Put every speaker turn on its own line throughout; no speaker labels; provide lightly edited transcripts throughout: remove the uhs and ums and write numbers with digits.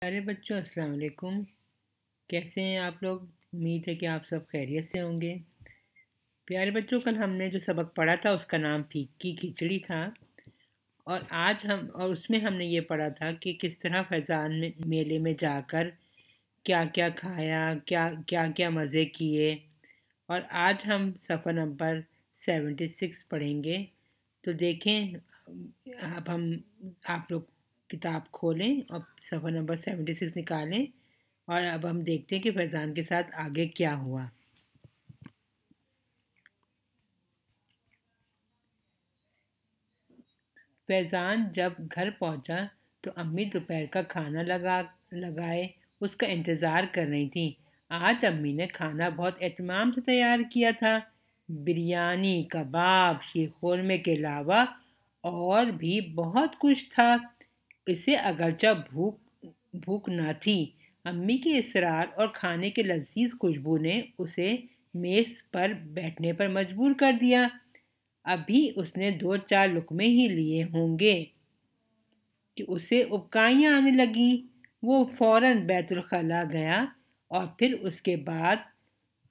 پیارے بچوں السلام علیکم۔ کیسے ہیں آپ لوگ؟ امید ہے کہ آپ سب خیریت سے ہوں گے۔ پیارے بچوں، کل ہم نے جو سبق پڑھا تھا اس کا نام پھیکی کھچڑی تھا، اور اس میں ہم نے یہ پڑھا تھا کہ کس طرح فیضان میلے میں جا کر کیا کیا کھایا، کیا کیا مزے کیے۔ اور آج ہم صفحہ نمبر 76 پڑھیں گے۔ تو دیکھیں، اب آپ لوگ کتاب کھولیں اور صفحہ نمبر 76 نکالیں، اور اب ہم دیکھتے ہیں کہ فیضان کے ساتھ آگے کیا ہوا۔ فیضان جب گھر پہنچا تو امی دوپہر کا کھانا لگائے اس کا انتظار کر رہی تھیں۔ آج امی نے کھانا بہت اہتمام سے تیار کیا تھا۔ بریانی، کباب، شیر خورمے کے علاوہ اور بھی بہت کچھ تھا۔ اسے اگرچہ بھوک نہ تھی، امی کے اصرار اور کھانے کے لذیذ خوشبو نے اسے میز پر بیٹھنے پر مجبور کر دیا۔ ابھی اس نے 2-4 لقمے ہی لیے ہوں گے کہ اسے ابکائیاں آنے لگیں۔ وہ فوراً بیت الخلاء گیا اور پھر اس کے بعد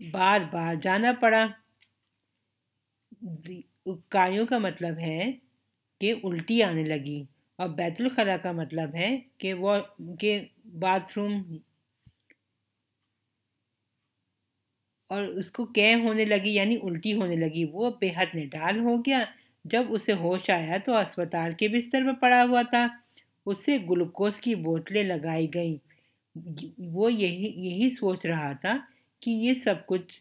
بار بار جانا پڑا۔ ابکائیوں کا مطلب ہے کہ الٹی آنے لگی، اور بیت الخلاء کا مطلب ہے کہ باتھ روم، اور اس کو ہونے لگی یعنی الٹی ہونے لگی۔ وہ بے حد نڈال ہو گیا۔ جب اسے ہوش آیا تو اسپتال کے بستر پر پڑا ہوا تھا۔ اسے گلوکوز کی بوتلیں لگائی گئیں۔ وہ یہی سوچ رہا تھا کہ یہ سب کچھ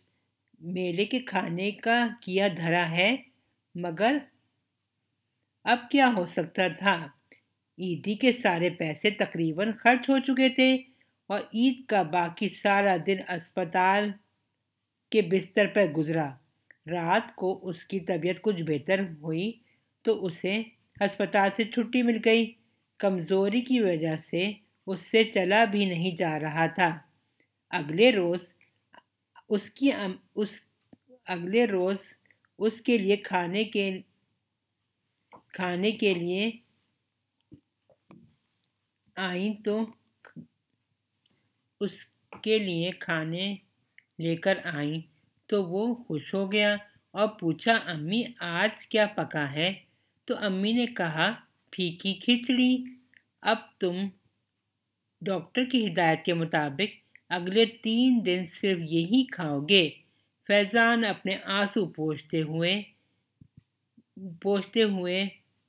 میلے کے کھانے کا کیا دھرا ہے، مگر اب کیا ہو سکتا تھا؟ عیدی کے سارے پیسے تقریباً خرچ ہو چکے تھے، اور عید کا باقی سارا دن اسپتال کے بستر پر گزرا۔ رات کو اس کی طبیعت کچھ بہتر ہوئی تو اسے ہسپتال سے چھٹی مل گئی۔ کمزوری کی وجہ سے اس سے چلا بھی نہیں جا رہا تھا۔ اگلے روز اس کے لیے کھانے کے لیے آئیں تو اس کے لیے کھانے لے کر آئیں تو وہ خوش ہو گیا اور پوچھا، امی آج کیا پکا ہے؟ تو امی نے کہا، پھیکی کھچڑی۔ اب تم ڈاکٹر کی ہدایت کے مطابق اگلے 3 دن صرف یہی کھاؤ گے۔ فیضان اپنے آنسو پوچھتے ہوئے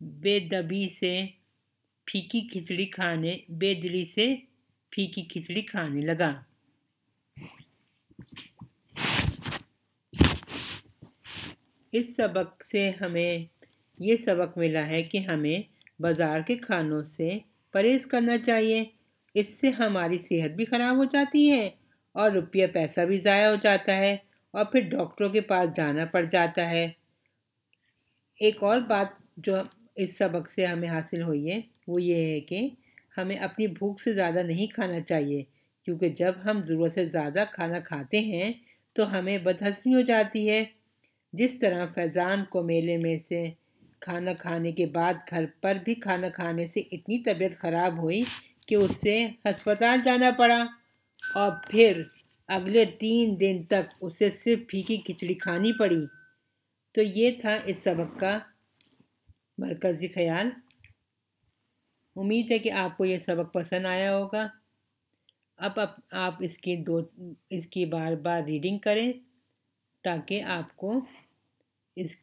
بے دلی سے پھیکی کھچڑی کھانے لگا۔ اس سبق سے ہمیں یہ سبق ملا ہے کہ ہمیں بازار کے کھانوں سے پرہیز کرنا چاہیے۔ اس سے ہماری صحت بھی خراب ہو جاتی ہے اور روپیہ پیسہ بھی ضائع ہو جاتا ہے، اور پھر ڈاکٹروں کے پاس جانا پڑ جاتا ہے۔ ایک اور بات جو اس سبق سے ہمیں حاصل ہوئی ہے وہ یہ ہے کہ ہمیں اپنی بھوک سے زیادہ نہیں کھانا چاہیے، کیونکہ جب ہم ضرورت سے زیادہ کھانا کھاتے ہیں تو ہمیں بدہضمی ہو جاتی ہے۔ جس طرح فیضان کو میلے میں سے کھانا کھانے کے بعد گھر پر بھی کھانا کھانے سے اتنی طبیعت خراب ہوئی کہ اسے ہسپتال جانا پڑا، اور پھر اگلے 3 دن تک اسے صرف پھیکی کھچڑی کھانی پڑی۔ تو یہ تھا اس سبق کا مرکزی خیال۔ امید ہے کہ آپ کو یہ سبق پسند آیا ہوگا۔ اب آپ اس کی بار بار ریڈنگ کریں تاکہ آپ کو اس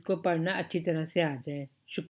کو پڑھنا اچھی طرح سے آ جائے۔